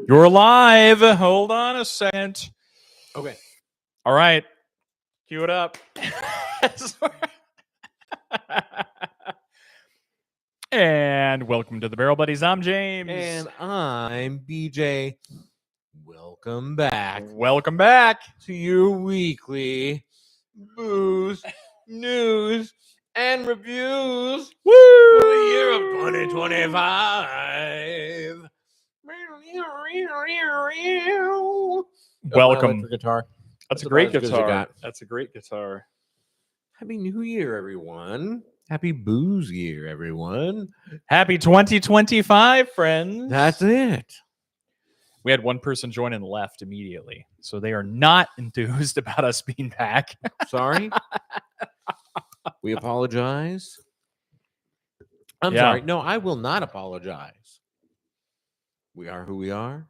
You're live. Hold on a second. Okay. All right. Cue it up. And welcome to the Barrel Buddies. I'm James. And I'm BJ. Welcome back Welcome back. to your weekly booze, news, and reviews Woo! for the year of 2025. Welcome. Electric guitar. That's a about great as good as it guitar. got. That's a great guitar. Happy New Year, everyone. Happy booze year, everyone. Happy 2025, friends. That's it. We had one person join and left immediately, so they are not enthused about us being back. Sorry. We apologize. I'm Yeah. sorry. No, I will not apologize. We are who we are.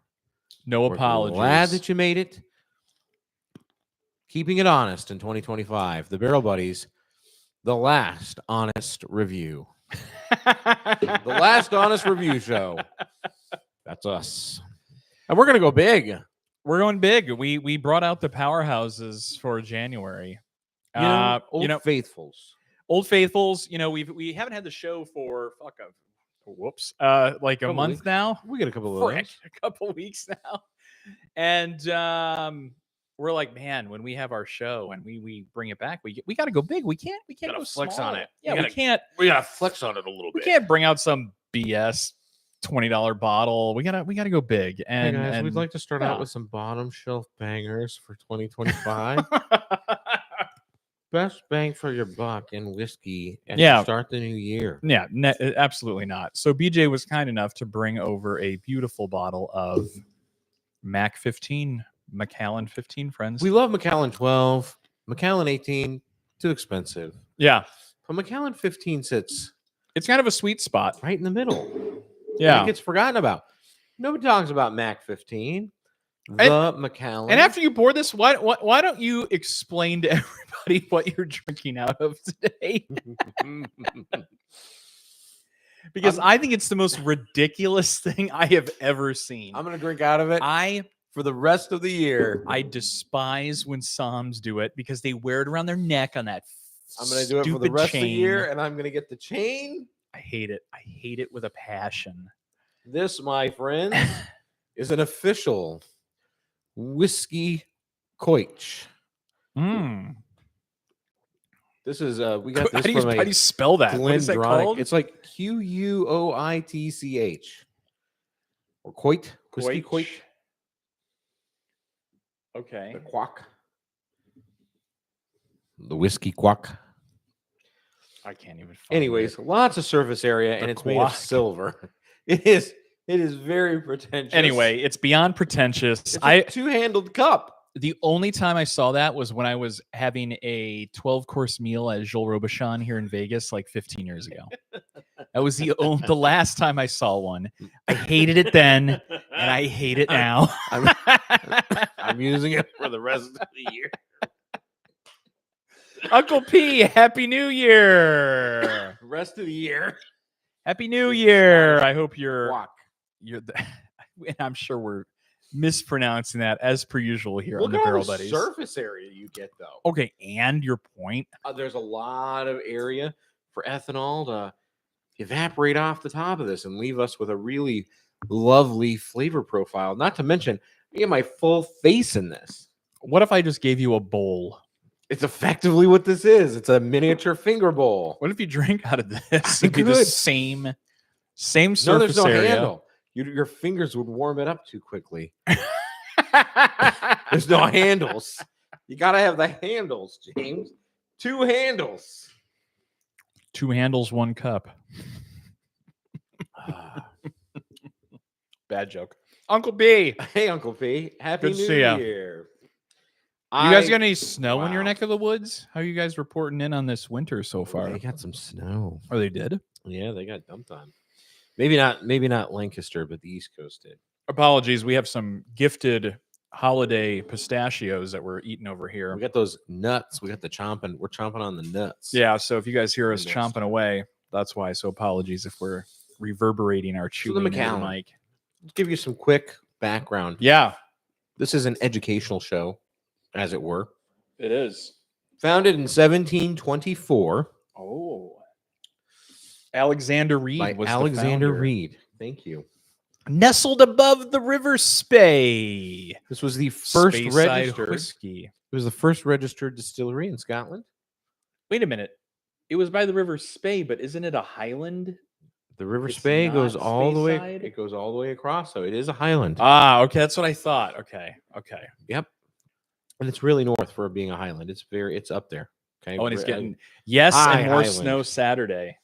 No We're apologies. glad that you made it. Keeping it honest in 2025. The Barrel Buddies, the last honest review. The last honest review show. That's us. And we're going to go big. We're going big. We brought out the powerhouses for January. Old faithfuls. Old faithfuls. You know, we haven't had the show for like a month weeks. now. We get a couple of those. A couple weeks now, and we're like, man, when we have our show and we bring it back, we got to go big. We can't Gotta go flex small. on it. Yeah, We we can't. We got to flex on it a little We bit. can't bring out some BS $20 bottle. We gotta go big. And, Hey guys, and we'd like to start out with some bottom shelf bangers for 2025. Best bang for your buck in whiskey and start the new year. Yeah, absolutely not. So BJ was kind enough to bring over a beautiful bottle of Mac 15, Macallan 15, friends. We love Macallan 12, Macallan 18, too expensive. Yeah, But Macallan 15 sits it's kind of a sweet spot. right in the middle. Yeah, It gets forgotten about. Nobody talks about Mac 15, the Macallan. and after you pour this, why don't you explain to everybody what you're drinking out of today? Because I think it's the most ridiculous thing I have ever seen. I'm going to drink out of it for the rest of the year. I despise when Psalms do it because they wear it around their neck on that I'm going to do it for the rest of the year, and I'm going to get the chain. I hate it. I hate it with a passion. This, my friends, is an official whiskey coich. This is we got this how do you spell that? What is that called? It's like Quoitch or Coit, whiskey coich. Okay. The quack. The whiskey quack. I can't even find Anyways, it. lots of surface area, and it's made of silver. It is very pretentious. Anyway, it's beyond pretentious. It's a two-handled cup. The only time I saw that was when I was having a 12-course meal at Joel Robuchon here in Vegas like 15 years ago. That was the last time I saw one. I hated it then, and I hate it now. I'm using it for the rest of the year. Uncle P, Happy New Year. Rest of the year. Happy New Year. I hope you're and I'm sure we're mispronouncing that as per usual here on the Barrel Buddies. Surface area you get though. Okay, and your point. There's a lot of area for ethanol to evaporate off the top of this and leave us with a really lovely flavor profile. Not to mention, I get my full face in this. What if I just gave you a bowl? It's effectively what this is. It's a miniature finger bowl. What if you drrank out of this? It'd be the same surface there's no area. handle. Your fingers would warm it up too quickly. There's no handles. You got to have the handles, James. 2 handles. 2 handles, 1 cup. Bad joke. Uncle B. Hey, Uncle P. Happy Good to New see ya. Year. You guys got any snow in your neck of the woods? How are you guys reporting in on this winter so far? They got some snow. Oh, they did? Yeah, they got dumped on. Maybe not Lancaster, but the East Coast did. Apologies. We have some gifted holiday pistachios that we're eating over here. We got those nuts. We got the chomping. We're chomping on the nuts. Yeah, so if you guys hear us chomping away, that's why. So apologies if we're reverberating our chewing into the mic. Let's give you some quick background. Yeah, This is an educational show, as it were. it is. Founded in 1724 Oh, Alexander Reed by was Alexander the founder. Reed. Thank you. Nestled above the River Spey. This was the first Speyside registered. whiskey. It was the first registered distillery in Scotland. Wait a minute. It was by the River Spey, but isn't it a highland? The River It's Spey goes not all the way. Speyside? It goes all the way across, so it is a highland. Ah, okay, that's what I thought. Okay. Yep, and it's really north for being a highland. It's up there. Okay. Oh, and it's Re- getting yes, high and more highland. snow Saturday.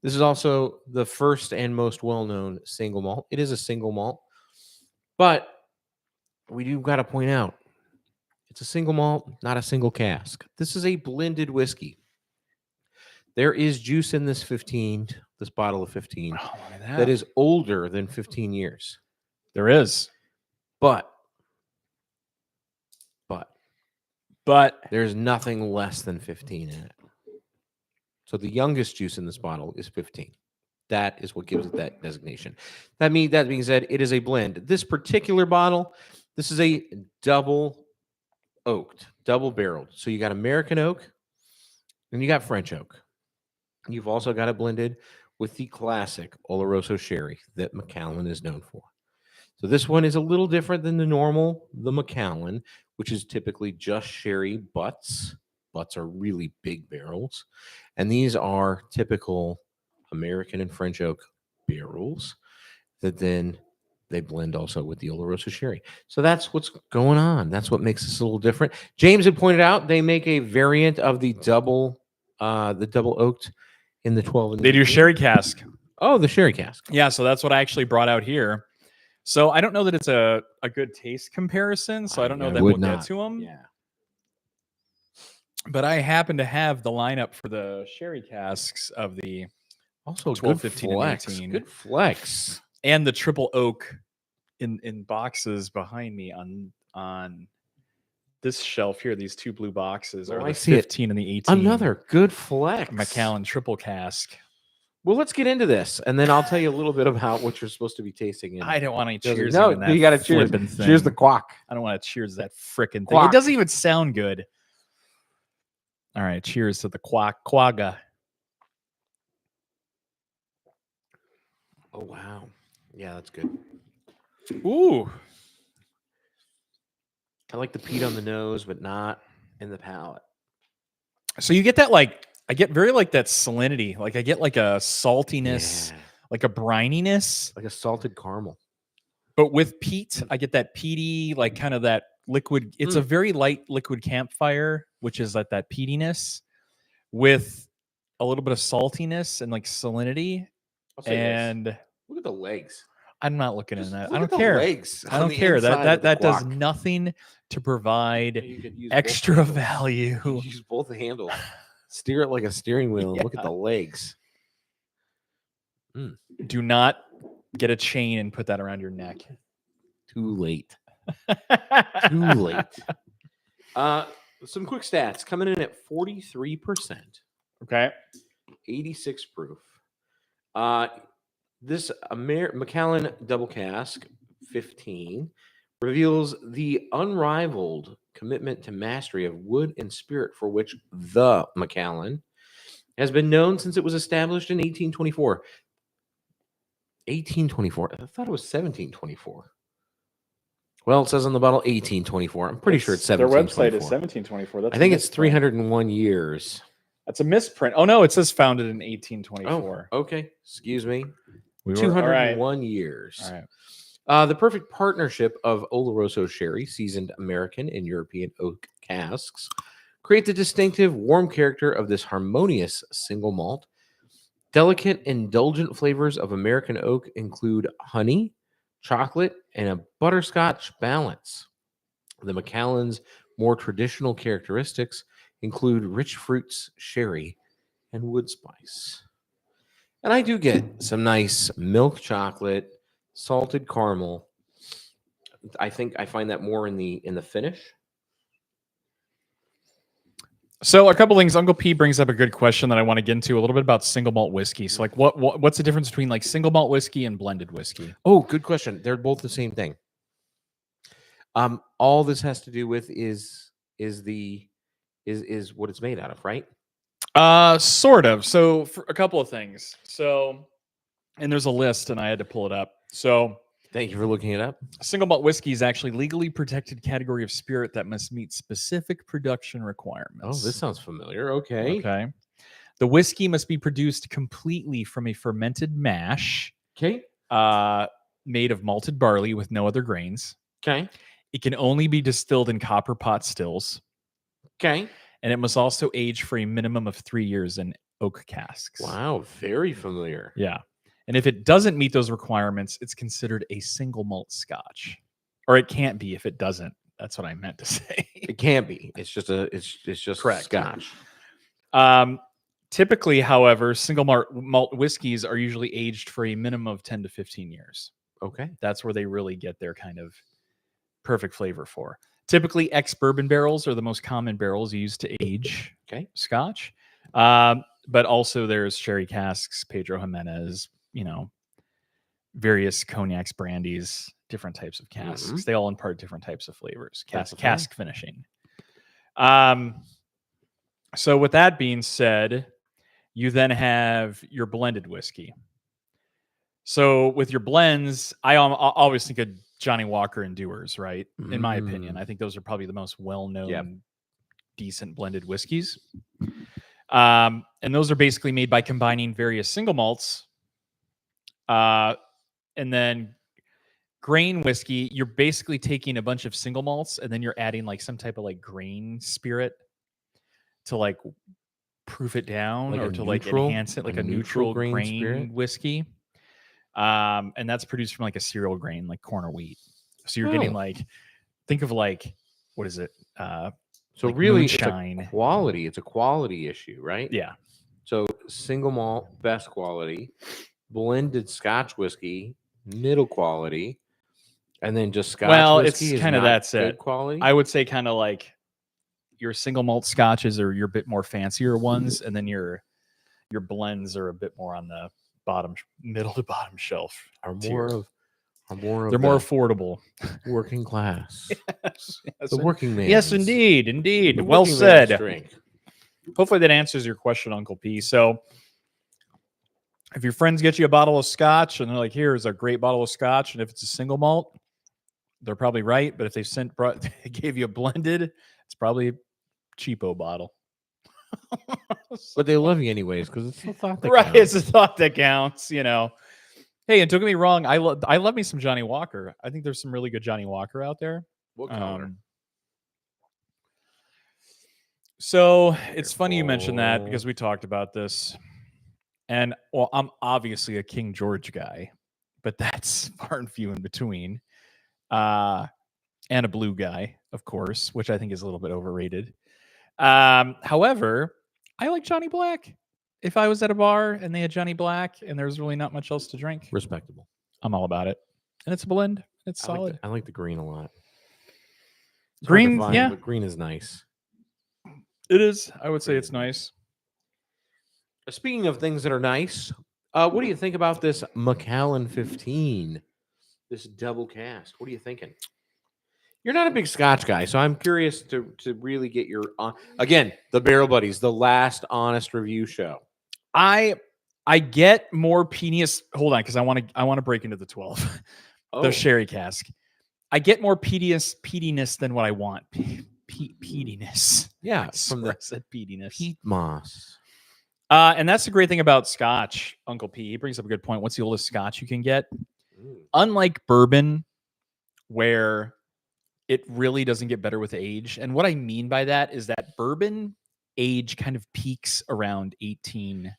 This is also the first and most well-known single malt. It is a single malt, but we do got to point out it's a single malt, not a single cask. This is a blended whiskey. There is juice in this bottle of 15 Oh, look at that is older than 15 years. There is. But But there's nothing less than 15 in it. So the youngest juice in this bottle is 15. That is what gives it that designation. That being said, it is a blend. This particular bottle, this is a double oaked, double barreled. So you got American oak and you got French oak. You've also got it blended with the classic Oloroso sherry that Macallan is known for. So this one is a little different than the Macallan, which is typically just sherry butts. Butts are really big barrels. And these are typical American and French oak barrels that then they blend also with the Oloroso sherry. So that's what's going on. That's what makes this a little different. James had pointed out they make a variant of the double oaked in the 12 and the they do 18. sherry cask. Oh, the sherry cask. Yeah, so that's what I actually brought out here. So I don't know that it's a good taste comparison, so I don't know that we'll get to them. Yeah. But I happen to have the lineup for the sherry casks of the Also 12, good 15, flex. and 18. Good flex. And the triple oak in boxes behind me on this shelf here. These two blue boxes Oh, are I the see it. 15 and the 18. Another good flex. Macallan triple cask. Well, let's get into this, and then I'll tell you a little bit about what you're supposed to be tasting. I don't want to Does it- cheers. No, in that you got to cheers. flippin' thing. Cheers the quack. I don't want to cheers that frickin' thing. Quack. It doesn't even sound good. All right, cheers to the quagga. Oh wow, yeah, that's good. Ooh, I like the peat on the nose, but not in the palate. so you get that I get very that salinity. I get a saltiness, Yeah, a brininess, like a salted caramel. but with peat, I get that peaty, kind of that liquid. It's a very light liquid campfire, which is that peatiness with a little bit of saltiness and salinity. I'll say And this. Look at the legs. I'm not looking at Just that. look I don't at the care. legs I on don't the care. inside of the That does guac. nothing to provide You could use both extra handles. value. You use both handles. Steer it like a steering wheel. And look at the legs. Do not get a chain and put that around your neck. Too late. Too late. Some quick stats coming in at 43%, Okay. 86 proof. This Macallan double cask 15 reveals the unrivaled commitment to mastery of wood and spirit for which the Macallan has been known since it was established in 1824. 1824. I thought it was 1724. Well, it says on the bottle 1824. I'm pretty sure it's 1724. Their website is 1724. That's I think it's 301 years. That's a misprint. Oh no, it says founded in 1824. Oh, okay. Excuse me. We were 201 years. All right. The perfect partnership of Oloroso sherry, seasoned American and European oak casks, create the distinctive warm character of this harmonious single malt. Delicate, indulgent flavors of American oak include honey, chocolate, and a butterscotch balance. The Macallan's more traditional characteristics include rich fruits, sherry, and wood spice. And I do get some nice milk chocolate, salted caramel. I think I find that more in the finish. So a couple things. Uncle P brings up a good question that I want to get into a little bit about single malt whiskey. So like, what's the difference between like single malt whiskey and blended whiskey? Oh, good question. They're both the same thing. All this has to do with is what it's made out of, right? Sort of. So for a couple of things. So, and there's a list, and I had to pull it up. So Thank you for looking it up. single malt whiskey is actually legally protected category of spirit that must meet specific production requirements. Oh, this sounds familiar. Okay. Okay. The whiskey must be produced completely from a fermented mash Okay. made of malted barley with no other grains. Okay. It can only be distilled in copper pot stills, Okay. and it must also age for a minimum of 3 years in oak casks. Wow, very familiar. Yeah. And if it doesn't meet those requirements, it's considered a single malt scotch. Or it can't be if it doesn't. That's what I meant to say. It can't be. It's just Correct. scotch. Typically, however, single malt whiskeys are usually aged for a minimum of 10 to 15 years. Okay. That's where they really get their kind of perfect flavor for. Typically, ex-bourbon barrels are the most common barrels used to age scotch. But also there's sherry casks, Pedro Jimenez, various cognacs, brandies, different types of casks. Mm-hmm. They all impart different types of flavors. Cask finishing. So with that being said, you then have your blended whiskey. So with your blends, I always think of Johnny Walker and Dewar's, right? In my opinion, I think those are probably the most well-known, decent blended whiskeys. And those are basically made by combining various single malts. And then grain whiskey, you're basically taking a bunch of single malts and then you're adding like some type of like grain spirit to like proof it down like or to like enhance it, like a neutral grain whiskey. And that's produced from like a cereal grain, like corn or wheat. So you're getting like, think of like, what is it? So like really, moonshine. It's a quality issue, right? Yeah. So single malt, best quality, blended Scotch whiskey, middle quality, and then just Scotch whiskey. It's kind of that's good it. quality. I would say kind of like your single malt scotches are your bit more fancier ones, and then your blends are a bit more on the middle to bottom shelf. They're more affordable. Working class. Yes, the working man. Yes, indeed. Well said. Drink. Hopefully that answers your question, Uncle P. So if your friends get you a bottle of scotch and they're like, here's a great bottle of scotch, and if it's a single malt, they're probably right. But if they gave you a blended, it's probably a cheapo bottle. But they love you anyways because it's the thought that right. counts. It's the thought that counts, Hey, and don't get me wrong, I love me some Johnny Walker. I think there's some really good Johnny Walker out there. What color? So it's funny you mentioned that because we talked about this. And well, I'm obviously a King George guy, but that's far and few in between. And a blue guy, of course, which I think is a little bit overrated. However, I like Johnny Black. If I was at a bar and they had Johnny Black and there's really not much else to drink, Respectable. I'm all about it. And it's a blend. It's solid. I like the green a lot. It's green, hard to find, but green is nice. It is. I would say it's nice. Speaking of things that are nice, what do you think about this Macallan 15? This double cast. What are you thinking? You're not a big Scotch guy, so I'm curious to really get your again, the Barrel Buddies, the last honest review show. I get more peatiness. Hold on, because I want to break into the 12, the sherry cask. I get more peatiness than what I want. Peatiness. Yeah, from I said peatiness. Peat moss. And that's the great thing about Scotch, Uncle P. He brings up a good point. What's the oldest Scotch you can get? Unlike bourbon, where it really doesn't get better with age. And what I mean by that is that bourbon age kind of peaks around 18,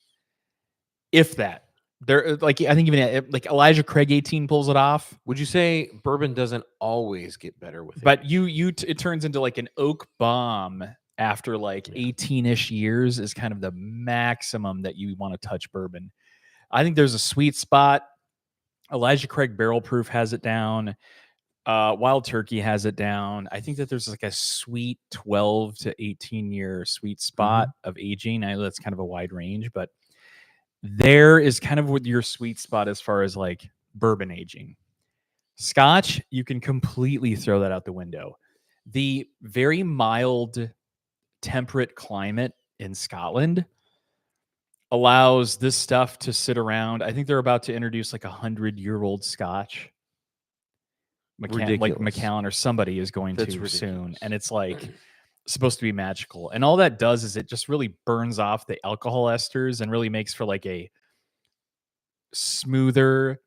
if that. There, like I think even like Elijah Craig 18 pulls it off. Would you say bourbon doesn't always get better with age? But it turns into like an oak bomb after like 18-ish years is kind of the maximum that you want to touch bourbon. I think there's a sweet spot. Elijah Craig Barrel Proof has it down. Wild Turkey has it down. I think that there's like a sweet 12 to 18 year sweet spot of aging. I know that's kind of a wide range, but there is kind of what your sweet spot as far as like bourbon aging. Scotch, you can completely throw that out the window. The very mild, temperate climate in Scotland allows this stuff to sit around. I think they're about to introduce like 100-year-old Scotch. Like Macallan or somebody is going to soon. And it's like supposed to be magical. And all that does is it just really burns off the alcohol esters and really makes for like a smoother,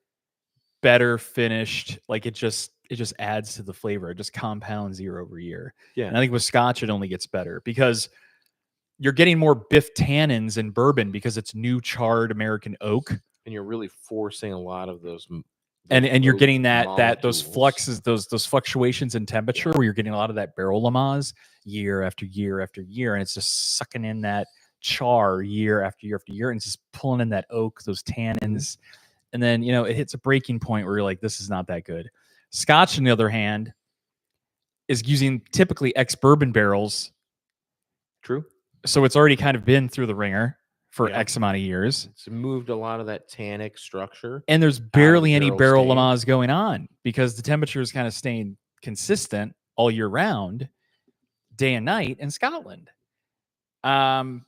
better finished, like it just adds to the flavor. It just compounds year over year. Yeah. And I think with Scotch it only gets better because you're getting more biff tannins in bourbon because it's new charred American oak, and you're really forcing a lot of those and you're getting those molecules. fluxes, those fluctuations in temperature where you're getting a lot of that barrel Lamaze year after year after year, and it's just sucking in that char year after year after year, and it's just pulling in that oak, those tannins. And then, it hits a breaking point where you're like, this is not that good. Scotch, on the other hand, is using typically ex-bourbon barrels. True. So it's already kind of been through the ringer for X amount of years. It's moved a lot of that tannic structure. And there's barely any barrel Lamaze going on because the temperature is kind of staying consistent all year round, day and night in Scotland. So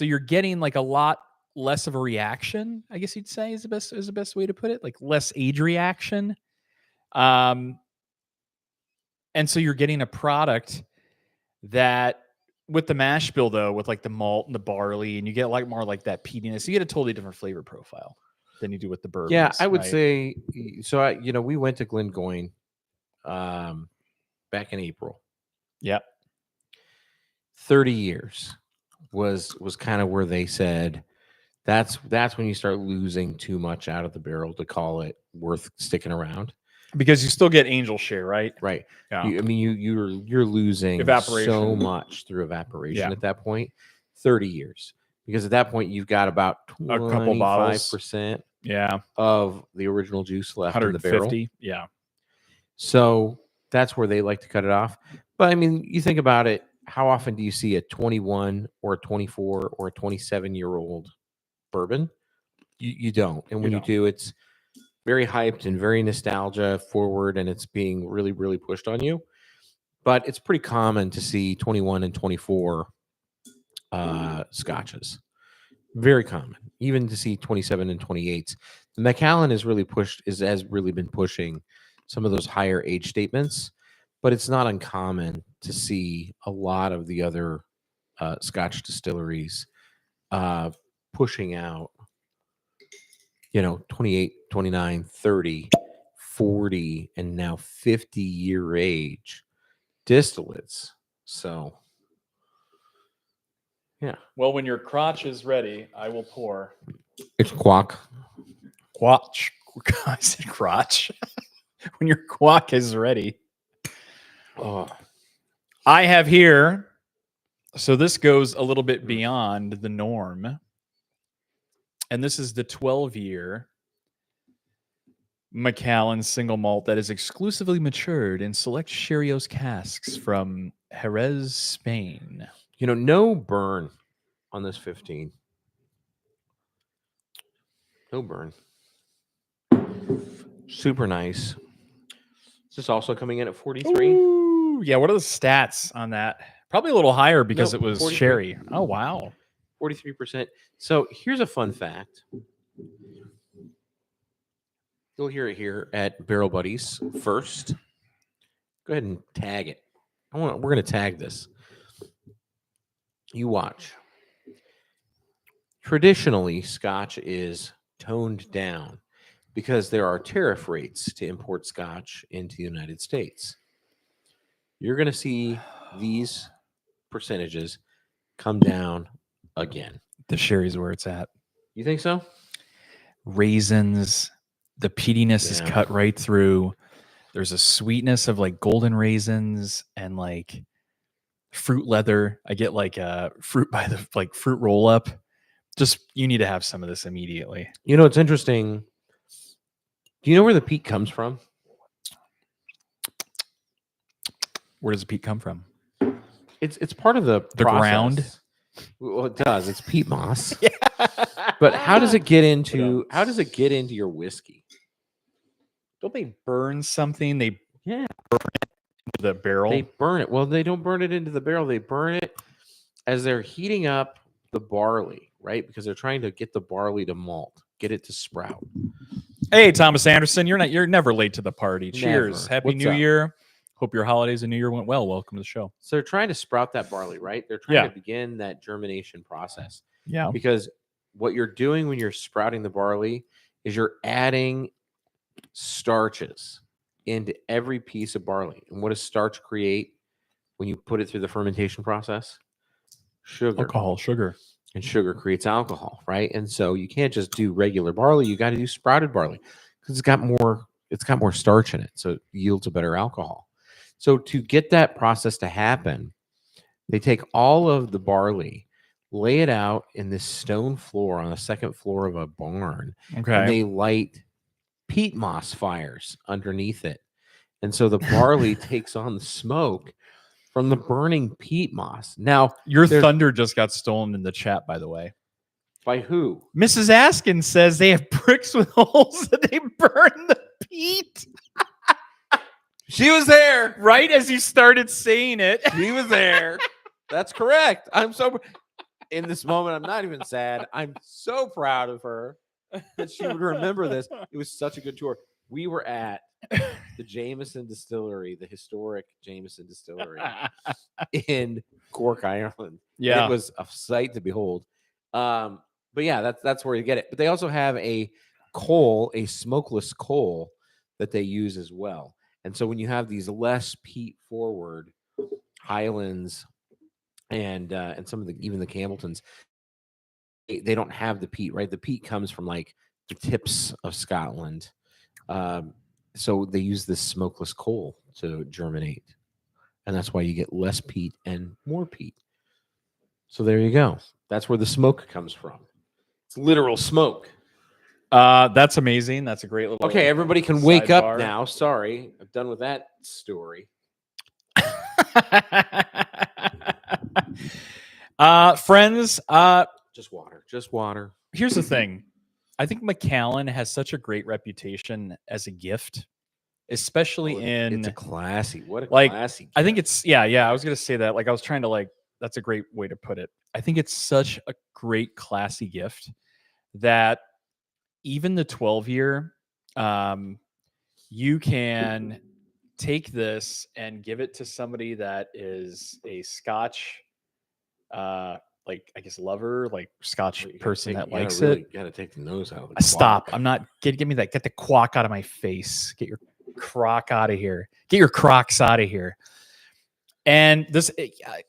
you're getting like a lot less of a reaction, I guess you'd say is the best way to put it, like less age reaction. And so you're getting a product that with the mash bill though, with like the malt and the barley, and you get a lot more like that peatiness. You get a totally different flavor profile than you do with the bourbon. Yeah, I would say so. We went to Glengoyne back in April. Yep. 30 years was kind of where they said that's when you start losing too much out of the barrel to call it worth sticking around. Because you still get angel share, right? Right. Yeah. You're losing evaporation so much through evaporation Yeah. at that point. 30 years, because at that point you've got about A couple bottles. 25% Yeah. of the original juice left in the barrel. 150. Yeah. So that's where they like to cut it off. But I mean, you think about it. How often do you see a 21 or a 24 or a 27-year-old bourbon? You don't. And when you do, it's very hyped and very nostalgia forward, and it's being really, really pushed on you. But it's pretty common to see 21 and 24 scotches. Very common. Even to see 27 and 28s. The Macallan has really been pushing some of those higher age statements, but it's not uncommon to see a lot of the other Scotch distilleries pushing out 28, 29, 30, 40, and now 50-year age distillates. So, yeah. Well, when your crotch is ready, I will pour. It's quack. Quatch. I said crotch. When your quack is ready. Oh. I have here, so this goes a little bit beyond the norm. And this is the 12-year Macallan single malt that is exclusively matured in select Sherryos casks from Jerez, Spain. No burn on this 15. No burn. Super nice. Is this also coming in at 43? Ooh, yeah, what are the stats on that? Probably a little higher because it was 43. sherry. Oh, wow. 43%. So here's a fun fact. You'll hear it here at Barrel Buddies first. Go ahead and tag it. We're going to tag this. You watch. Traditionally, Scotch is toned down because there are tariff rates to import Scotch into the United States. You're going to see these percentages come down again. The sherry's where it's at. You think so? Raisins, the peatiness is cut right through. There's a sweetness of like golden raisins and like fruit leather. I get like fruit by the like fruit roll up. Just you need to have some of this immediately. It's interesting. Do you know where the peat comes from? Where does the peat come from? It's part of the ground? process. Well, it does. It's peat moss. But how does it get into your whiskey? Don't they burn something? They Yeah. burn it into the barrel. They burn it. Well, they don't burn it into the barrel. They burn it as they're heating up the barley, right? Because they're trying to get the barley to malt, get it to sprout. Hey, Thomas Anderson, you're never late to the party. Cheers. Never. Happy What's New up? Year. Hope your holidays and New Year went well. Welcome to the show. So they're trying to sprout that barley, right? They're trying to begin that germination process. Yeah. Because what you're doing when you're sprouting the barley is you're adding starches into every piece of barley. And what does starch create when you put it through the fermentation process? Sugar. Alcohol, sugar. And sugar creates alcohol, right? And so you can't just do regular barley. You got to do sprouted barley because it's got more starch in it. So it yields a better alcohol. So to get that process to happen, they take all of the barley, lay it out in this stone floor on the second floor of a barn. Okay. And they light peat moss fires underneath it. And so the barley takes on the smoke from the burning peat moss. Now, your thunder just got stolen in the chat, by the way. By who? Mrs. Askin says they have bricks with holes that they burn the peat. She was there. Right as you started saying it. She was there. That's correct. I'm so in this moment, I'm not even sad. I'm so proud of her that she would remember this. It was such a good tour. We were at the Jameson Distillery, the historic Jameson Distillery in Cork, Ireland. Yeah. And it was a sight to behold. But yeah, that's where you get it. But they also have a smokeless coal that they use as well. And so when you have these less peat forward Highlands and some of even the Campbelltons, they don't have the peat, right? The peat comes from like the tips of Scotland. So they use this smokeless coal to germinate. And that's why you get less peat and more peat. So there you go. That's where the smoke comes from. It's literal smoke. That's amazing. That's a great little. Okay, everybody can wake up now. Sorry, I'm done with that story. Friends, just water. Here's the thing. I think Macallan has such a great reputation as a gift, especially it's a classy. What a classy gift. I think it's yeah. I was gonna say that. Like I was trying to that's a great way to put it. I think it's such a great classy gift that even the 12-year, you can take this and give it to somebody that is a Scotch, I guess lover, like Scotch person that likes it. You gotta take the nose out of it. Stop! I'm not. Give me that. Get the quack out of my face. Get your crock out of here. Get your Crocs out of here. And this,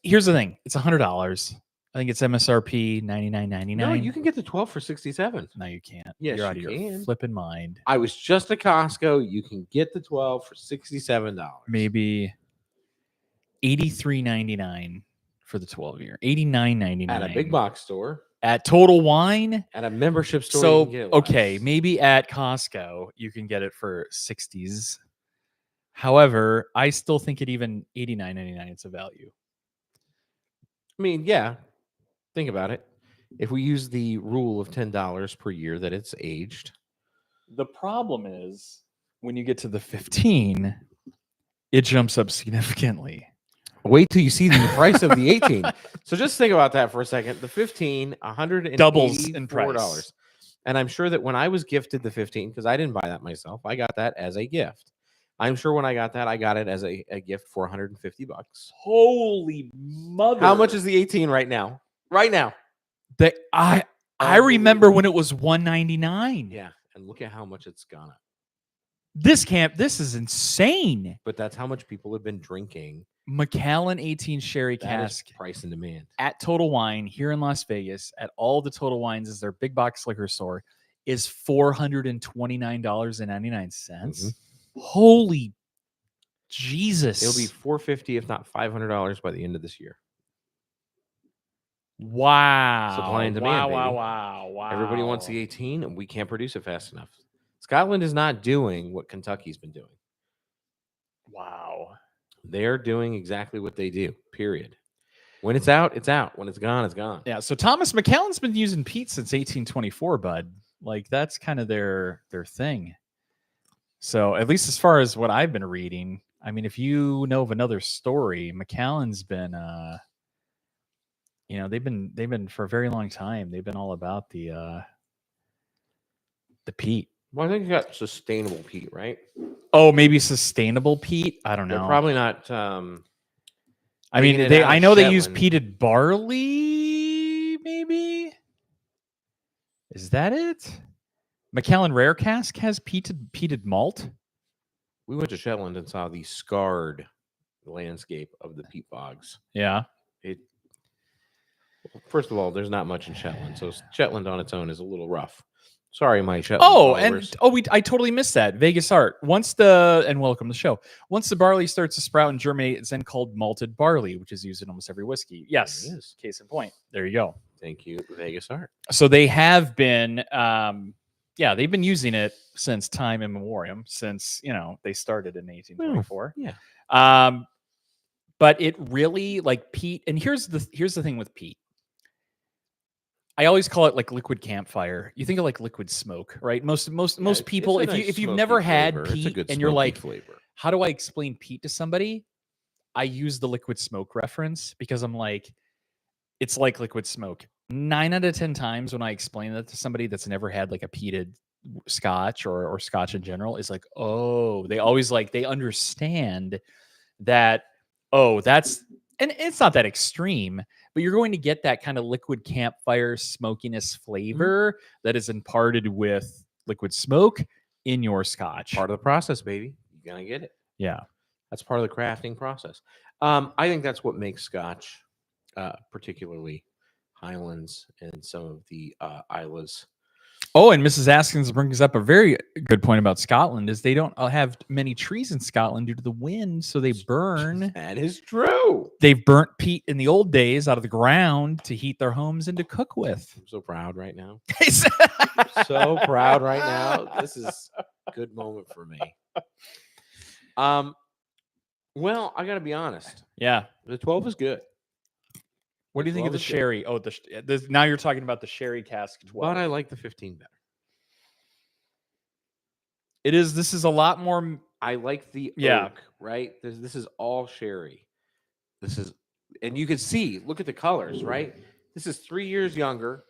here's the thing. It's $100. I think it's MSRP $99.99. No, you can get the 12 for $67. No, you can't. Yes, you're out of your flipping mind. I was just at Costco. You can get the 12 for $67. Maybe $83.99 for the 12-year. $89.99 at a big box store. At Total Wine. At a membership store. So you can get it okay, maybe at Costco you can get it for $60s. However, I still think at even $89.99 it's a value. I mean, yeah. Think about it. If we use the rule of $10 per year that it's aged. The problem is when you get to the 15, it jumps up significantly. Wait till you see the price of the 18. So just think about that for a second. The 15, $184. Doubles in price. And I'm sure that when I was gifted the 15, because I didn't buy that myself, I got that as a gift. I'm sure when I got that, I got it as a gift for $150. Holy mother. How much is the 18 right now? Right now. I remember when it was $199. Yeah. And look at how much it's gone up. This is insane. But that's how much people have been drinking. Macallan 18 Sherry Cask. Price and demand. At Total Wine here in Las Vegas, at all the Total Wines is their big box liquor store, is $429.99. Mm-hmm. Holy Jesus. It'll be $450, if not $500 by the end of this year. Wow. Supply and demand. Wow. Everybody wants the 18, and we can't produce it fast enough. Scotland is not doing what Kentucky's been doing. Wow. They're doing exactly what they do. Period. When it's out, it's out. When it's gone, it's gone. Yeah. So Thomas Macallan's been using peat since 1824, bud. Like that's kind of their thing. So at least as far as what I've been reading, I mean, if you know of another story, Macallan's been, they've been for a very long time. They've been all about the peat. Well, I think you got sustainable peat, right? Oh, maybe sustainable peat. I don't know. They're probably not. I mean, I know they use peated barley. Maybe is that it? Macallan Rare Cask has peated malt. We went to Shetland and saw the scarred landscape of the peat bogs. Yeah. First of all, there's not much in Shetland, so Shetland on its own is a little rough. Sorry, my Shetland followers. I totally missed that. Vegas art. And welcome to the show. Once the barley starts to sprout and germinate, it's then called malted barley, which is used in almost every whiskey. Yes. There it is. Case in point. There you go. Thank you, Vegas art. So they have been, they've been using it since time immemorial, since, they started in 1824. Yeah. But it really like peat. And here's the thing with peat. I always call it like liquid campfire. You think of like liquid smoke, right? Most people, if you've never had peat and you're like, how do I explain peat to somebody? I use the liquid smoke reference because I'm like, it's like liquid smoke. 9 out of 10 times when I explain that to somebody that's never had like a peated scotch or scotch in general, is like, oh, they always like, they understand that, oh, that's, and it's not that extreme, but you're going to get that kind of liquid campfire smokiness flavor that is imparted with liquid smoke in your scotch. Part of the process, baby. You're going to get it. Yeah. That's part of the crafting process. I think that's what makes scotch, particularly Highlands and some of the Islas. Oh, and Mrs. Askins brings up a very good point about Scotland, is they don't have many trees in Scotland due to the wind, so they burn. That is true. They've burnt peat in the old days out of the ground to heat their homes and to cook with. I'm so proud right now. So proud right now. This is a good moment for me. Well, I got to be honest. Yeah. The 12 is good. What do you think of the sherry? Oh, now you're talking about the sherry cask 12. But I like the 15 better. This is a lot more. I like the oak, right? This is all sherry. And you can see, look at the colors, right? This is 3 years younger,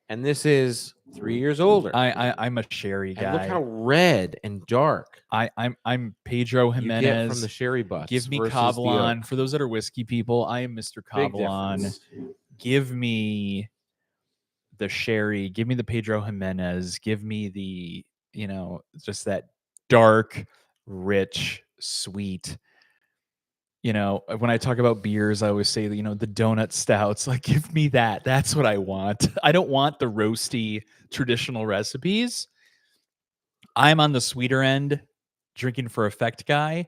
and this is 3 years older. I'm a sherry guy. And look how red and dark. I'm Pedro Jimenez. You get from the sherry bus. Give me Caballon. For those that are whiskey people, I am Mr. Caballon. Give me the sherry. Give me the Pedro Jimenez. Give me the, just that dark, rich, sweet. When I talk about beers, I always say, the donut stouts, like, give me that. That's what I want. I don't want the roasty traditional recipes. I'm on the sweeter end, drinking for effect guy.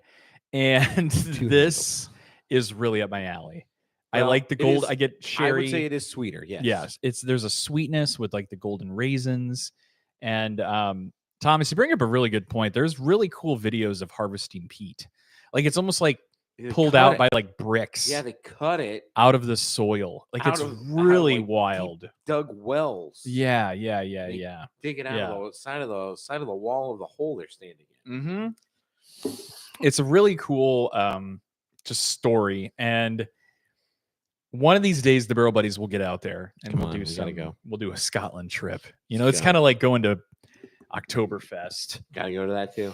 And this is really up my alley. Well, I like the gold. I get sherry. I would say it is sweeter. Yes. Yes. There's a sweetness with like the golden raisins. And Thomas, you bring up a really good point. There's really cool videos of harvesting peat. Like it's almost like pulled out by like bricks. Yeah, they cut it out of the soil. Like it's really wild. Dug wells. Yeah. Dig it out of the side of the wall of the hole they're standing in. Mm-hmm. It's a really cool just story. And one of these days the Barrel Buddies will get out there and we'll do a Scotland trip. It's kind of like going to Oktoberfest. Gotta go to that too.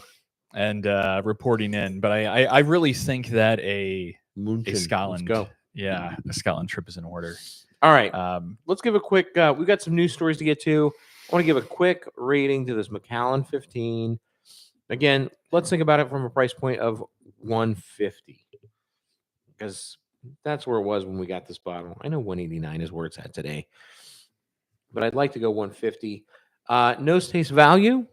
And reporting in, but I really think that a Scotland, a Scotland trip is in order. All right, let's give a quick. We got some news stories to get to. I want to give a quick rating to this Macallan 15. Again, let's think about it from a price point of $150, because that's where it was when we got this bottle. I know $189 is where it's at today, but I'd like to go $150. Nose taste value.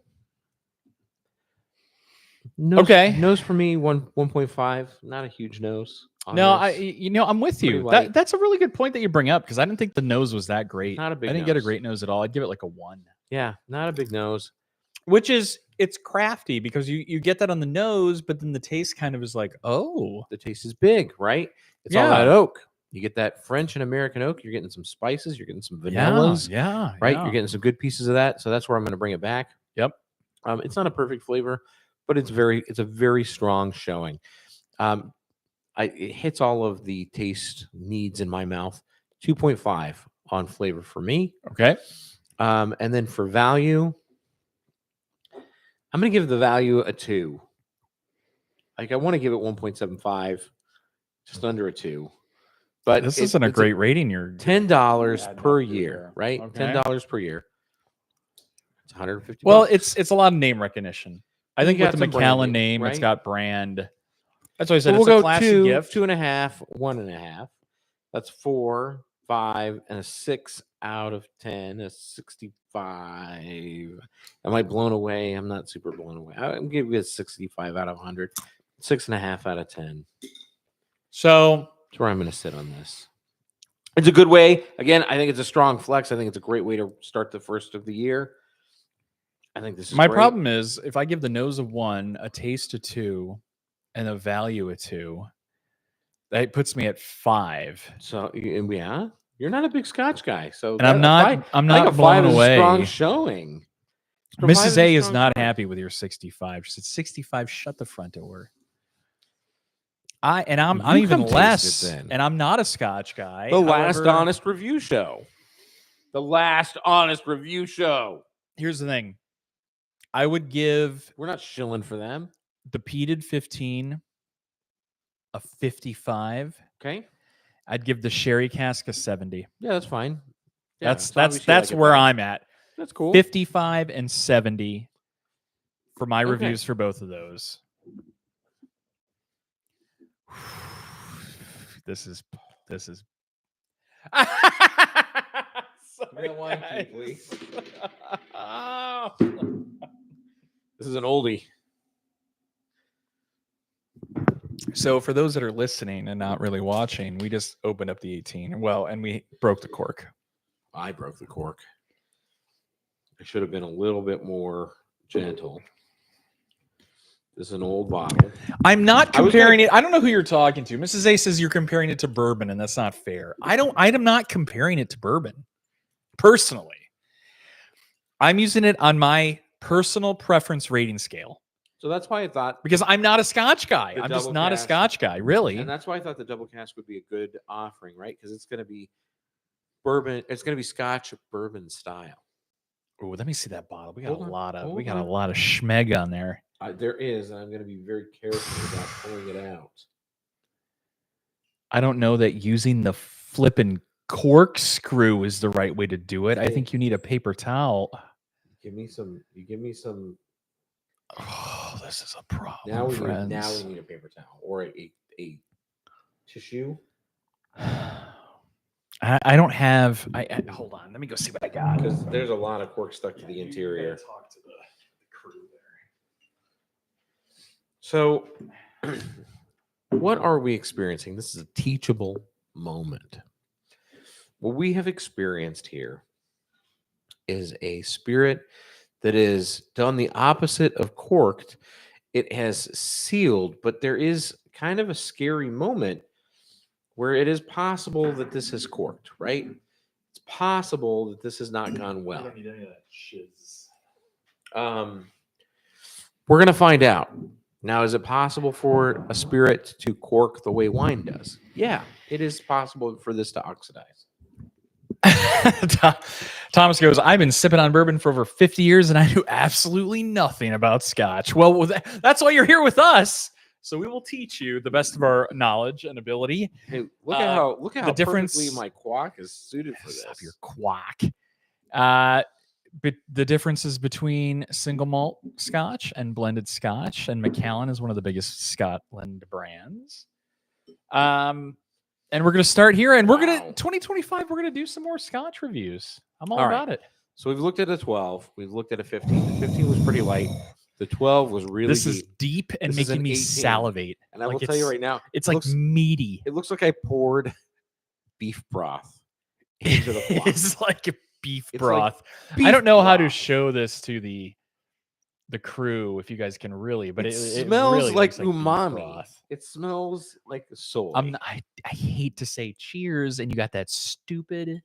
Nose for me 1.5. Not a huge nose. No, I'm with you. That's a really good point that you bring up, because I didn't think the nose was that great. Not a big. I didn't get a great nose at all. I'd give it like a 1. Yeah, not a big nose. which is it's crafty because you get that on the nose, but then the taste kind of is like, oh, The taste is big, right? It's all that yeah, oak. You get that French and American oak. You're getting some spices. You're getting some vanillas, right? yeah. You're getting some good pieces of that. So that's where I'm going to bring it back. Yep. It's not a perfect flavor, but it's a very strong showing. It hits all of the taste needs in my mouth. 2.5 on flavor for me. Okay. And then for value, I'm going to give the value a 2. Like I want to give it 1.75, just under a 2. But This isn't a great rating. You're $10 per year, there. right? Okay. $10 per year. It's 150. Well, bucks. it's a lot of name recognition. I You think with got the some Macallan branding, name, it's right? got brand. That's why I So said we'll it's a go classy 2, gift. 2.5, 1.5. That's 4, 5, and a 6 out of 10. A 65. Am I blown away? I'm not super blown away. I'm giving it a 65 out of 100. 6.5 out of 10. So That's where I'm going to sit on this. It's a good way. Again, I think it's a strong flex. I think it's a great way to start the first of the year. I think this is my great. problem is if I give the nose a 1, a taste a 2, and a value a 2, that puts me at 5. So yeah, you're not a big Scotch guy, so And I'm not I think a 5 blown is a strong away. showing. Mrs. A is not happy with your 65. She said 65. Shut the front door. I'm You even come taste less, it then. and I'm not a Scotch guy. The last However, honest review show. The last honest review show. here's the thing. I would give We're not shilling for them. the peated 15 a 55. Okay. I'd give the sherry cask a 70. Yeah, that's fine. Yeah, That's where I'm at. That's cool. 55 and 70 for my Okay. reviews for both of those. This is Sorry, guys. This is an oldie. So for those that are listening and not really watching, we just opened up the 18. Well, and we broke the cork. I broke the cork. I should have been a little bit more gentle. This is an old bottle. I'm not comparing it. I don't know who you're talking to. Mrs. A says you're comparing it to bourbon, and that's not fair. I'm not comparing it to bourbon. Personally, I'm using it on my personal preference rating scale. So that's why I thought, because I'm not a Scotch guy. The I'm just double not a cask. Scotch guy, really. and that's why I thought the double cask would be a good offering, right? Because it's going to be bourbon. It's going to be Scotch bourbon style. Oh, let me see that bottle. We got Hold a on, lot of hold on. a lot of schmeg on there. There is, and I'm going to be very careful about pulling it out. I don't know that using the flipping corkscrew is the right way to do it. I think you need a paper towel. You give me some. Oh, this is a problem, Now we friends. need a paper towel or a tissue. I don't have. I hold on. Let me go see what I got. Because there's a lot of cork stuck to the interior. Talk to the crew there. So, what are we experiencing? This is a teachable moment. What we have experienced here is a spirit that is done the opposite of corked. It has sealed, but there is kind of a scary moment where it is possible that this has corked, right? It's possible that this has not gone well. I don't need any of that shiz. We're going to find out. Now, is it possible for a spirit to cork the way wine does? Yeah, it is possible for this to oxidize. Thomas goes, I've been sipping on bourbon for over 50 years and I knew absolutely nothing about Scotch. Well, that's why you're here with us. So we will teach you the best of our knowledge and ability. Hey, look at how the difference, perfectly my quack is suited for this. Stop your quack. But the differences between single malt Scotch and blended Scotch, and Macallan is one of the biggest Scotland brands. And we're going to start here, and we're going to 2025. We're going to do some more Scotch reviews. I'm all about it. So we've looked at a 12. We've looked at a 15. The 15 was pretty light. The 12 was really This deep. is deep and This is making an me 18. salivate. And I will tell you right now, it's like meaty. It looks like I poured beef broth into the flop. It's like a beef It's broth. like beef I don't know how to broth. show this to the the crew, if you guys can really, but It it smells really like looks like beef umami. broth. It smells like soy. I hate to say cheers, and you got that stupid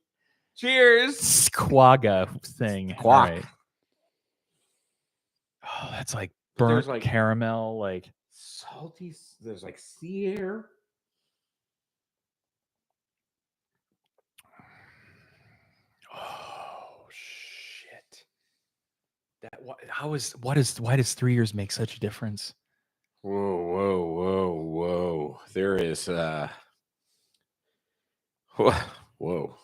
Cheers. squaga thing. All Quack. right. Oh, that's like But there's, burnt like, caramel, like salty. There's like sea air. oh shit. That why does 3 years make such a difference? Whoa. There is whoa.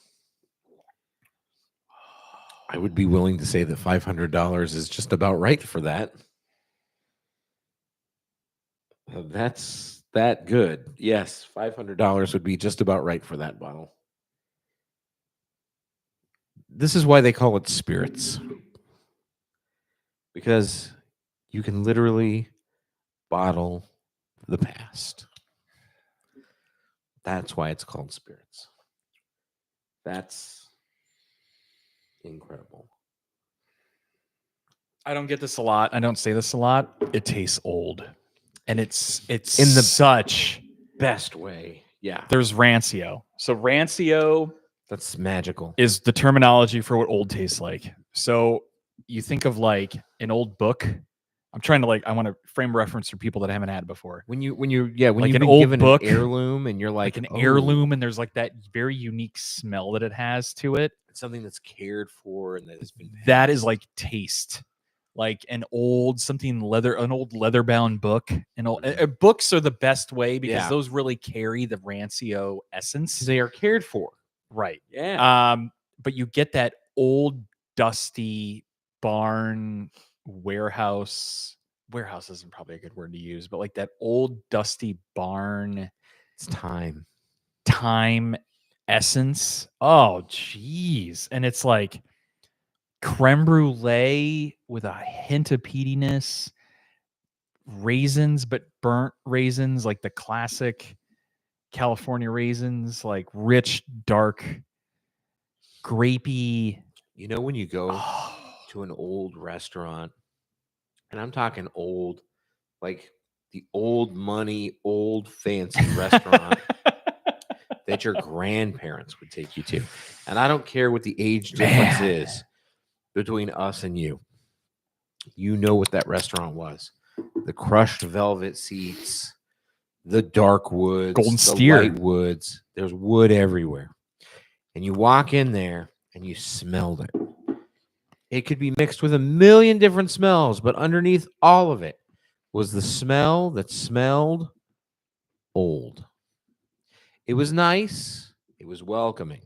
I would be willing to say that $500 is just about right for that. That's that good. Yes, $500 would be just about right for that bottle. This is why they call it spirits. Because you can literally bottle the past. That's why it's called spirits. That's incredible. I don't get this a lot. I don't say this a lot. It tastes old. And it's In the such best way. Yeah. there's rancio. So rancio That's magical. is the terminology for what old tastes like. So you think of like an old book. I'm trying to I want to frame reference for people that haven't had it before. When you've Like an been old given book, an heirloom and you're Like like an heirloom, and there's like that very unique smell that it has to it. something that's cared for and that has been That is passed. like taste. Like an old leather bound book. Books are the best way because Yeah. those really carry the rancio essence. they are cared for. Right. Yeah. But you get that old dusty barn warehouse isn't probably a good word to use, but like that old dusty barn It's time. essence. Oh geez. And it's like creme brulee with a hint of peatiness, raisins, but burnt raisins, like the classic California raisins, like rich, dark, grapey. You know, when you go Oh, to an old restaurant, and I'm talking old, like the old money, old fancy restaurant that your grandparents would take you to. And I don't care what the age difference Man. is between us and you. You know what that restaurant was. The crushed velvet seats, the dark woods, Golden the Steer. light woods. There's wood everywhere. And you walk in there and you smelled it. It could be mixed with a million different smells, but underneath all of it was the smell that smelled old. It was nice. It was welcoming.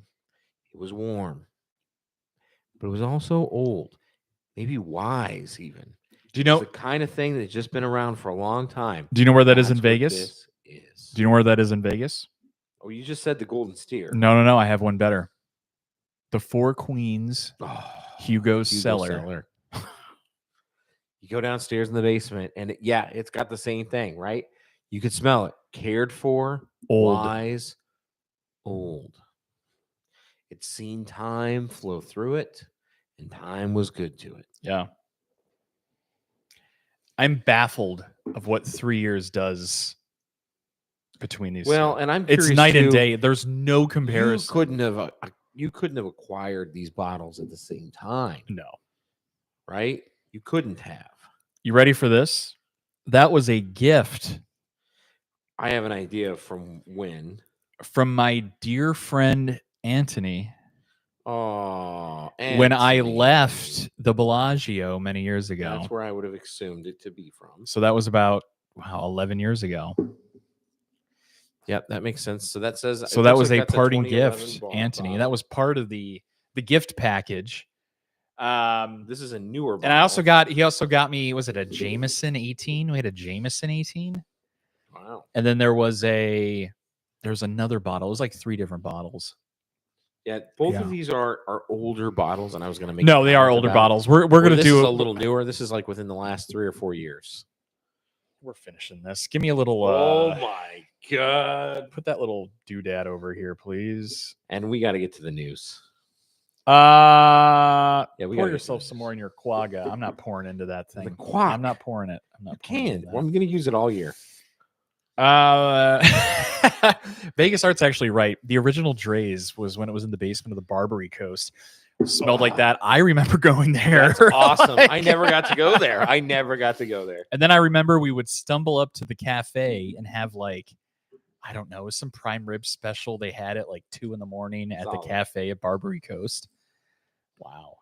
It was warm. But it was also old. Maybe wise, even. Do you It's know the kind of thing that's just been around for a long time. Do you know where that is in That's what Vegas? this is. Do you know where that is in Vegas? Oh, you just said the Golden Steer. No. I have one better. The Four Queens Oh, Hugo's Cellar. You go downstairs in the basement, and it's got the same thing, right? You could smell it. Cared for, Old. wise, old. It's seen time flow through it, and time was good to it. Yeah. I'm baffled of what 3 years does between these. Well, two. and I'm It's curious night and too, day. There's no comparison. You couldn't have acquired these bottles at the same time, No. right? You couldn't have. You ready for this? That was a gift I have an idea from when. from my dear friend Anthony Oh, when I Anthony. left the Bellagio many years ago. That's where I would have assumed it to be from. So that was about 11 years ago. Yep, that makes sense. So that says So that was a parting gift, Anthony. That was part of the gift package. This is a newer bottle. And he also got me, was it a Jameson 18? We had a Jameson 18. Wow. And then there's another bottle. It was like 3 different bottles. Yeah, both of these are older bottles, and I was going to make No, they are older bottles. We're going to this do is a little newer. This is like within the last 3 or 4 years. We're finishing this. Give me a little Oh my god. Put that little doodad over here, please. And we got to get to the news. Yeah, we Pour gotta get yourself to some this. more in your quagga. I'm not pouring into that thing. quack. I'm not pouring it. I'm not You pouring can. into Well, I'm going to use it all year. that. Vegas Art's actually right. The original Dre's was when it was in the basement of the Barbary Coast. It smelled like that. I remember going there. That's awesome. I Like- never got to go there. I never got to go there. And then I remember we would stumble up to the cafe and have like, I don't know, some prime rib special. They had it like 2 a.m. at the Solid. cafe at Barbary Coast. Wow.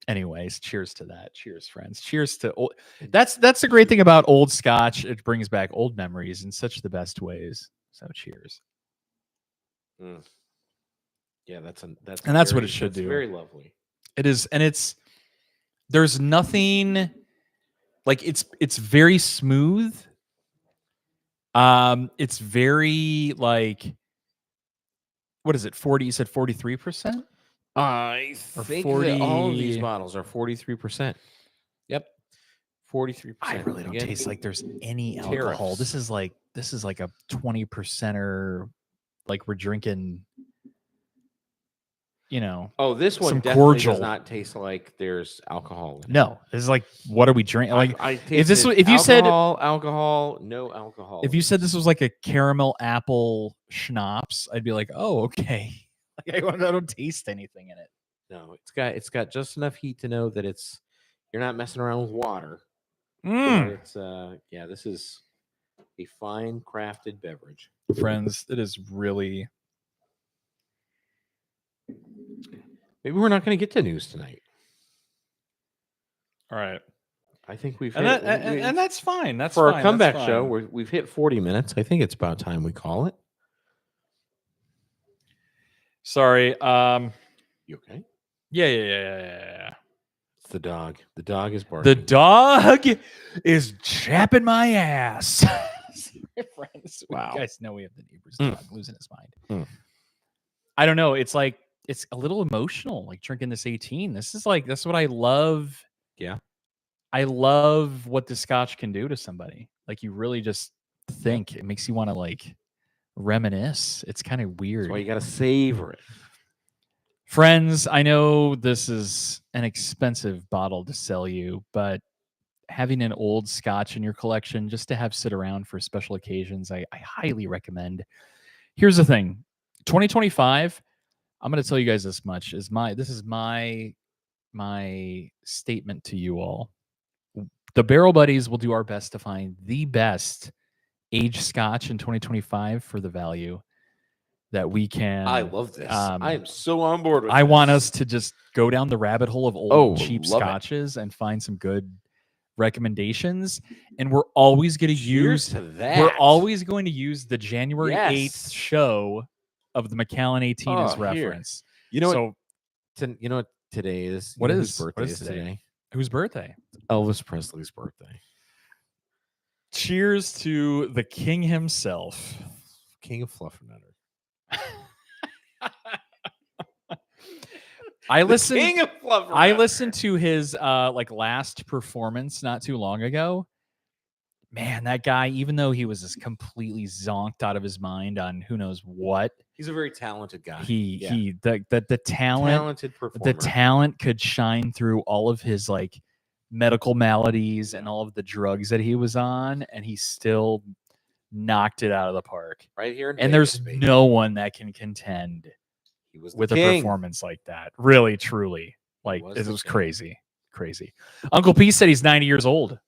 Anyways, cheers to that. Cheers, friends. Cheers to old. That's the great thing about old Scotch. It brings back old memories in such the best ways. So cheers. Yeah, that's what it should do. Very lovely. It is, and there's nothing like it's very smooth. It's very like, what is it? 40? You said 43%? I Or think that all of these 40 bottles are 43%. Yep, 43%. I really don't Again, taste like there's any alcohol. tariffs. This is like a 20%er, like we're drinking, you know. Oh, this one some definitely cordial. does not taste like there's alcohol in it. No, this is like, what are we drinking? Like, I if this tasted was- if you said- alcohol, no alcohol. if you said this was like a caramel apple schnapps, I'd be like, oh, okay. Like I don't taste anything in it. no, it's got just enough heat to know that you're not messing around with water. Mm. It's yeah, this is a fine crafted beverage. Friends, it is really. Maybe we're not going to get to news tonight. All right. I think we've And, hit, and that's fine. That's for fine. our comeback that's show. fine. We've hit 40 minutes. I think it's about time we call it. Sorry. You okay? Yeah. It's the dog. The dog is barking. The dog is chapping my ass. Friends, Wow. You guys know we have the neighbor's Mm. dog losing his mind. Mm. I don't know. It's like, it's a little emotional, like drinking this 18. That's what I love. Yeah. I love what the Scotch can do to somebody. Like, you really just think. It makes you want to like reminisce. It's kind of weird. That's why you got to savor it. Friends, I know this is an expensive bottle to sell you, but having an old Scotch in your collection just to have sit around for special occasions, I highly recommend. Here's the thing. 2025, I'm going to tell you guys this much. This is my statement to you all. The Barrel Buddies will do our best to find the best aged Scotch in 2025 for the value that we can. I love this. I am so on board with I this. want us to just go down the rabbit hole of old cheap love it. Scotches and find some good recommendations. And we're always going to Cheers use to that. we're always going to use the January Yes. 8th show of the Macallan 18 as Oh, here. reference. You know so you know what today is? What You know is? whose birthday What is is today? Whose birthday? Elvis Presley's birthday. Cheers to the king himself. King of Fluffernutter. I listened King of Fluffernutter. I listened to his like last performance not too long ago. Man, that guy, even though he was just completely zonked out of his mind on who knows what, He's a very talented guy. the talent, talented performer. the talent could shine through all of his like medical maladies and all of the drugs that he was on, and he still knocked it out of the park. right here in And Vegas, there's baby. no one that can contend He was the with a king. performance like that. Really, truly. Like, was it the was king. crazy. Uncle P said he's 90 years old.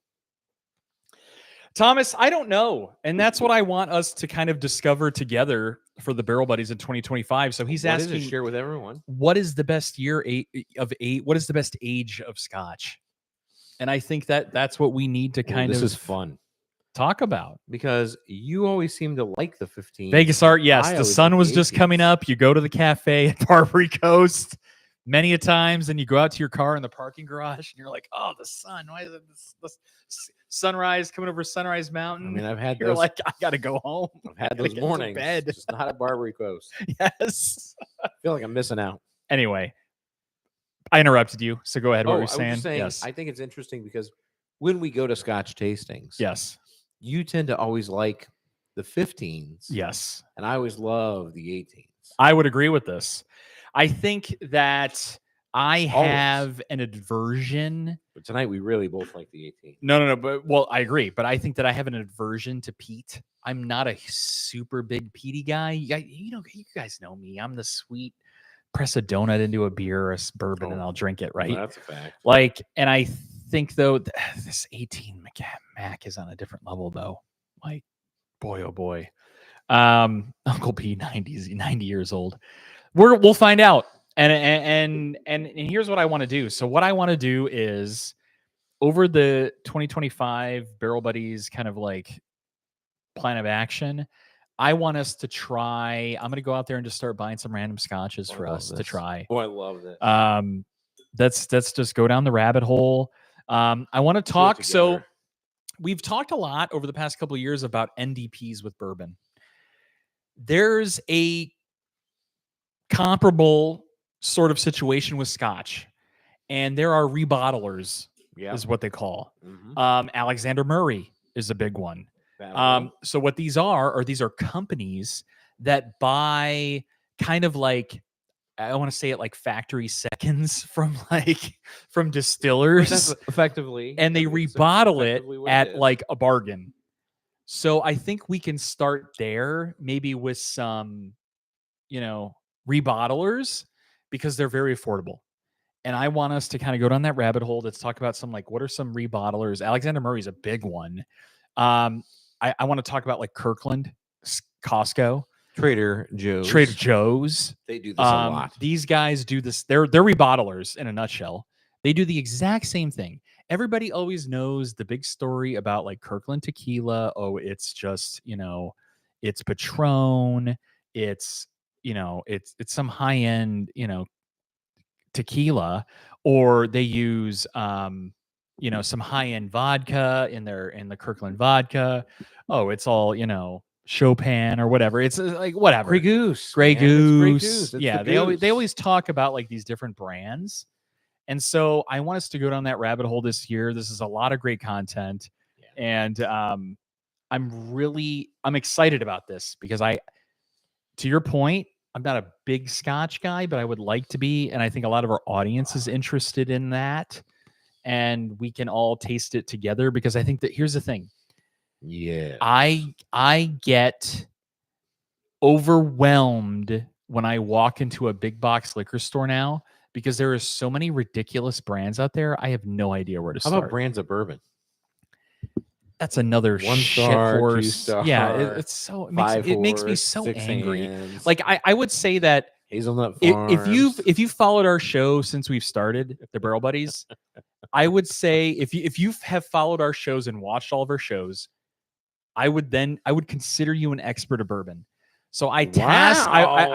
Thomas, I don't know. And that's what I want us to kind of discover together for the Barrel Buddies in 2025. So he's What is it? asking, Share with everyone. what is the best what is the best age of Scotch? And I think that's what we need to kind This of is fun talk about. because you always seem to like the 15. Vegas Art, yes. I The always sun like was the just 18s. coming up. You go to the cafe at Barbary Coast many a times, and you go out to your car in the parking garage, and you're like, "Oh, the sun! Why is it this sunrise coming over Sunrise I Mountain?" mean, I've had You're those. like, "I gotta go home." I've had gotta those get to mornings. bed. Just not at Barbary Coast. Yes. I feel like I'm missing out. Anyway, I interrupted you, so go ahead. What I were you was saying? just saying, Yes. I think it's interesting because when we go to Scotch tastings, Yes. you tend to always like the 15s. Yes. And I always love the 18s. I would agree with this. I think that I Always. have an aversion. But tonight we really both like the 18. No. But well, I agree. But I think that I have an aversion to peat. I'm not a super big peaty guy. You guys know me. I'm the sweet. Press a donut into a beer or a bourbon and I'll drink it. Right. That's a fact. Like, and I think though this 18 Mac is on a different level though. Like, boy, oh boy. Uncle P 90 years old. We'll find out. And here's what I want to do. So what I want to do is over the 2025 Barrel Buddies kind of like plan of action, I want us to try. I'm going to go out there and just start buying some random scotches for us to try. Oh, I love that. Let's just go down the rabbit hole. I want to talk. So we've talked a lot over the past couple of years about NDPs with bourbon. There's a comparable sort of situation with Scotch, and there are rebottlers, is what they call. Alexander Murray is a big one. So what these are companies that buy kind of like, I want to say it like factory seconds from distillers. That's effectively, and they rebottle it at like a bargain. So I think we can start there, maybe with some, rebottlers, because they're very affordable. And I want us to kind of go down that rabbit hole. Let's talk about some, like, what are some rebottlers? Alexander Murray's a big one. I want to talk about like Kirkland, Costco, Trader Joe's. They do this a lot. These guys do this. They're rebottlers in a nutshell. They do the exact same thing. Everybody always knows the big story about like Kirkland tequila. Oh, it's just, it's Patron. It's, it's some high end, tequila, or they use, some high end vodka in the Kirkland vodka. Oh, it's all, Chopin or whatever. It's like whatever. Grey Goose. Yeah, they always talk about like these different brands. And so I want us to go down that rabbit hole this year. This is a lot of great content. Yeah. And I'm excited about this because to your point, I'm not a big Scotch guy, but I would like to be. And I think a lot of our audience is interested in that. And we can all taste it together, because I think that here's the thing. Yeah. I get overwhelmed when I walk into a big box liquor store now, because there are so many ridiculous brands out there. I have no idea where to start. How about brands of bourbon? That's another 1 shit star, horse. 2 star, Yeah, it makes me so angry. Hands, like I would say that Hazelnut Farms. if you've followed our show since we've started, the Barrel Buddies, I would say if you have followed our shows and watched all of our shows, I would consider you an expert of bourbon. So I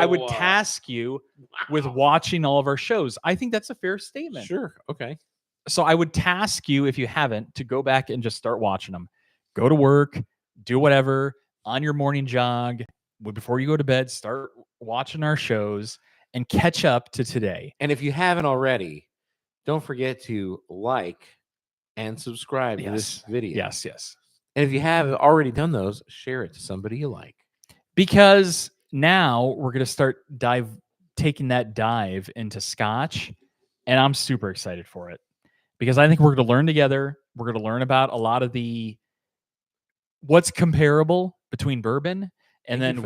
would task you with watching all of our shows. I think that's a fair statement. Sure. Okay. So I would task you, if you haven't, to go back and just start watching them. Go to work, do whatever on your morning jog, before you go to bed, start watching our shows and catch up to today. And if you haven't already, don't forget to like and subscribe to this video. Yes. And if you have already done those, share it to somebody you like. Because now we're going to start taking that dive into Scotch, and I'm super excited for it, because I think we're going to learn together. We're going to learn about a lot of what's comparable between bourbon, and then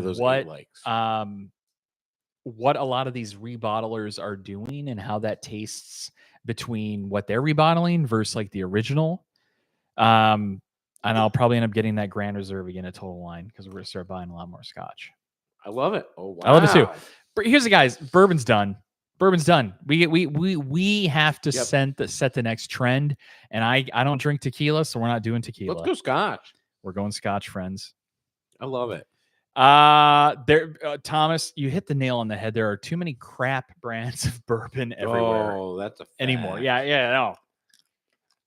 what a lot of these rebottlers are doing and how that tastes between what they're rebottling versus like the original. And I'll probably end up getting that Grand Reserve again at Total Wine, because we're going to start buying a lot more Scotch. I love it. Oh, wow. I love it too. But here's the guys. Bourbon's done. We have to set the next trend. And I don't drink tequila, so we're not doing tequila. Let's go Scotch. We're going Scotch, friends. I love it. Thomas, you hit the nail on the head. There are too many crap brands of bourbon everywhere. Oh, that's a fact. Anymore. Yeah, no.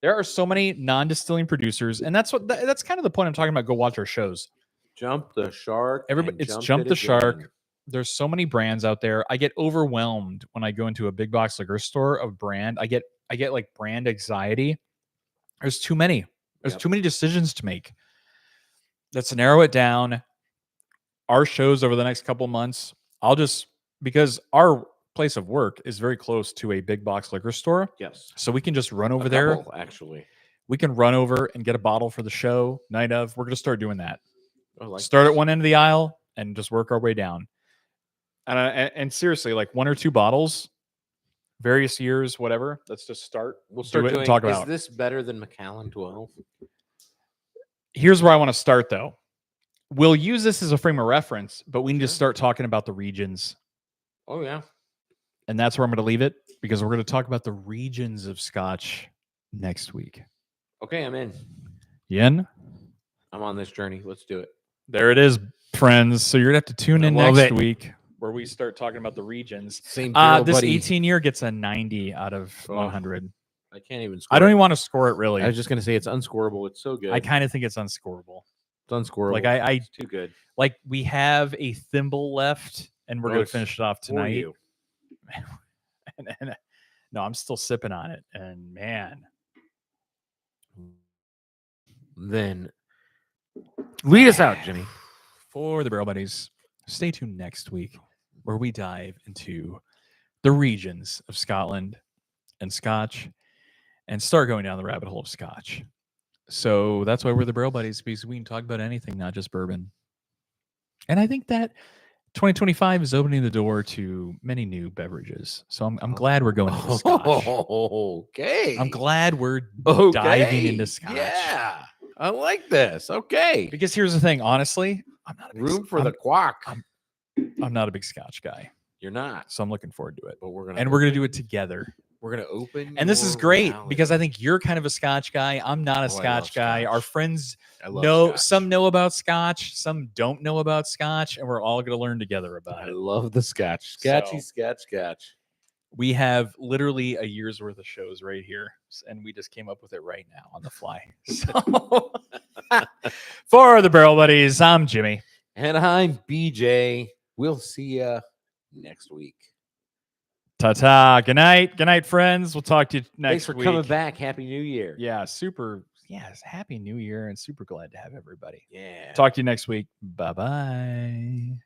There are so many non-distilling producers, and that's kind of the point I'm talking about. Go watch our shows. Jump the shark. It's Jump the Shark. There's so many brands out there. I get overwhelmed when I go into a big box liquor store of brand. I get like brand anxiety. There's too many. There's too many decisions to make. Let's narrow it down. Our shows over the next couple months, because our place of work is very close to a big box liquor store. Yes. So we can just run over A there. couple, actually. We can run over and get a bottle for the show night of. We're going to start doing that. I like Start this. at one end of the aisle and just work our way down. And seriously, like 1 or 2 bottles, various years, whatever. Let's just start. We'll start do it doing. and talk Is about. this better than Macallan 12? Here's where I want to start, though. We'll use this as a frame of reference, but we need to Sure. start talking about the regions. Oh yeah. And that's where I'm going to leave it because we're going to talk about the regions of Scotch next week. Okay, I'm in. Yen? I'm on this journey. Let's do it. There it is, friends. So you're going to have to tune in love next it. week where we start talking about the regions. Same This buddy. 18 year gets a 90 out of Oh, 100. I can't even score. I don't it. even want to score it, really. I was just gonna say it's unscorable. It's so good. I kind of think it's unscorable. It's unscorable. Like, it's too good. Like, we have a thimble left, and we're Oh, going to it's finish it off For tonight. you. and no, I'm still sipping on it. And, man. Then lead us out, Jimmy. For the Barrel Buddies, stay tuned next week where we dive into the regions of Scotland and Scotch and start going down the rabbit hole of Scotch. So that's why we're the Barrel Buddies, because we can talk about anything, not just bourbon. And I think that 2025 is opening the door to many new beverages. So I'm glad we're going into Scotch. Okay. I'm glad we're Okay. diving into Scotch. Yeah. I like this. Okay. Because here's the thing, honestly, I'm not a big, Room for the quack. I'm not a big Scotch guy. You're not. So I'm looking forward to it. But we're And we're going to do it together. We're gonna open. And this is your great reality. because I think you're kind of a Scotch guy. I'm not a Oh, I love Scotch guy. Our Scotch. friends I love know, Scotch. some know about Scotch, some don't know about Scotch, and we're all going to learn together about I it. love the Scotch. Scotchy, So- Scotch. We have literally a year's worth of shows right here, and we just came up with it right now on the fly. So, for the Barrel Buddies, I'm Jimmy. And I'm BJ. We'll see you next week. Ta-ta. Good night, friends. We'll talk to you next Thanks for week. coming back. Happy New Year. Yeah, super. Yes, Happy New Year, and super glad to have everybody. Yeah. Talk to you next week. Bye-bye.